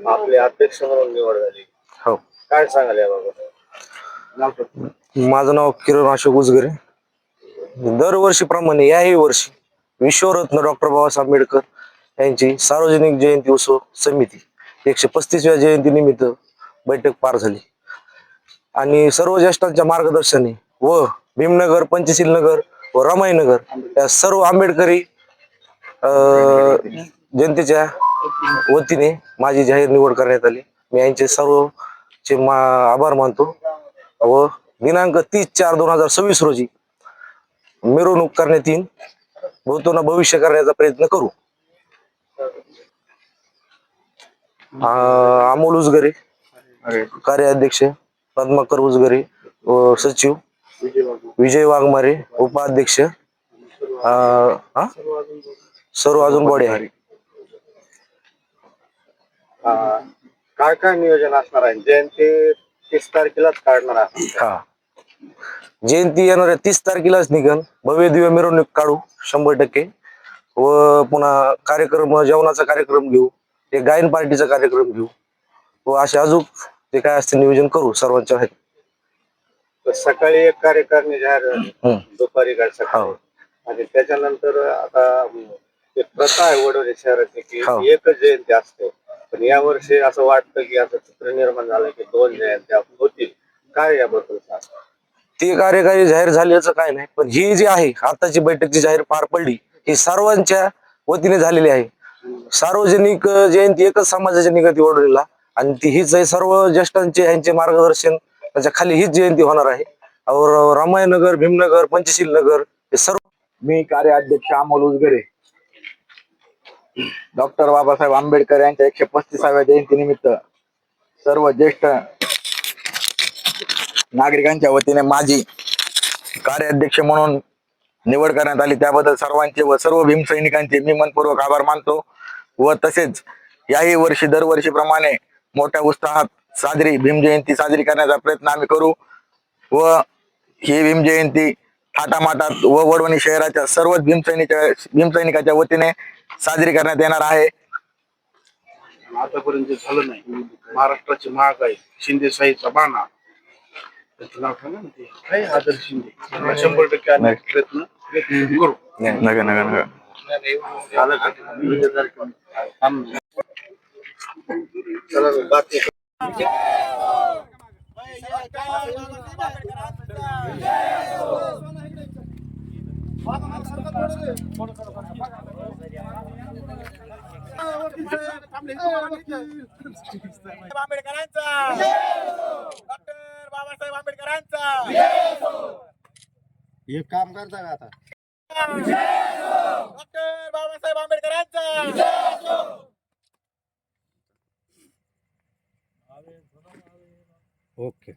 आपले अध्यक्ष म्हणून निवड झाली. हो. काय सांगाल याबाबत? माझं नाव किरण अशोक उजगरे. दरवर्षीप्रमाणे याही वर्षी विश्वरत्न डॉक्टर बाबासाहेब आंबेडकर यांची सार्वजनिक जयंती उत्सव समिती 135व्या जयंती निमित्त बैठक पार झाली आणि सर्व ज्येष्ठांच्या मार्गदर्शनाने व भीमनगर, पंचशील नगर व रमाईनगर या सर्व आंबेडकरी जनतेच्या वतीने माझी जाहीर निवड करण्यात आली. मी यांचे सर्वचे आभार मानतो व दिनांक 30/4/2026 रोजी मिरवणूक करण्यात येईल. भूतोना भविष्य करण्याचा प्रयत्न करू. अमोल उजगरे कार्याध्यक्ष, पद्माकर उजगरे व सचिव, विजय वाघमारे उपाध्यक्ष, सर्व अजून बॉडी आहे. काय काय नियोजन असणार आहे? जयंती 30 तारखेलाच काढणार आहे. हा, जयंती येणाऱ्या 30 तारखेलाच निघन. भव्य दिव्य मिरवणूक काढू 100% व पुन्हा कार्यक्रम, जेवणाचा कार्यक्रम घेऊ, एक गायन पार्टीचा कार्यक्रम घेऊ व असे अजून ते काय असते नियोजन करू सर्वांच्या आहेत. सकाळी एक कार्यकारिणी जाहीर झाली, दुपारी काय सकाळी, आणि त्याच्यानंतर आता एक प्रथा आहे वडोली शहराची की एकच जयंती असते. पण यावर्षी असं वाटतं की असं चित्र निर्माण झालं की 2 जयंत्या होतील. काय याबद्दल सांग? ते कार्यकारी जाहीर झाल्याचं काय नाही, पण ही जी आहे आताची बैठक जी जाहीर पार पडली ही सर्वांच्या वतीने झालेली आहे. सार्वजनिक जयंती एकच समाजाच्या निगती वडोलीला आणि ती हीच आहे. सर्व ज्येष्ठांचे यांचे मार्गदर्शन त्याच्या खाली हीच जयंती होणार आहे. और रमाईनगर, भीमनगर, पंचशील नगर हे सर्व. मी कार्याध्यक्ष अमोल उजगरे. डॉक्टर बाबासाहेब आंबेडकर यांच्या 135व्या जयंती निमित्त सर्व ज्येष्ठ नागरिकांच्या वतीने माझी कार्याध्यक्ष म्हणून निवड करण्यात आली. त्याबद्दल सर्वांचे व सर्व भीमसैनिकांचे मी मनपूर्वक आभार मानतो. व तसेच याही वर्षी दरवर्षीप्रमाणे मोठ्या उत्साहात साजरी भीम जयंती साजरी करण्याचा प्रयत्न आम्ही करू व ही भीम जयंती थाटामाटात व वडवणी शहराच्या सर्वच भीमसैनिकाच्या वतीने साजरी करण्यात येणार आहे. आतापर्यंत झालं नाही. महाराष्ट्राची महागाई, शिंदे साईचा बाणा, त्याचं नाव ठेवलं ना ते काय, आदर्श शिंदे. 100% आम्ही प्रयत्न करू. नका नका नका चला बाकी आंबेडकरांचा, डॉक्टर बाबासाहेब आंबेडकरांचा. एक काम करता का आता? डॉक्टर बाबासाहेब आंबेडकरांचा. ओके.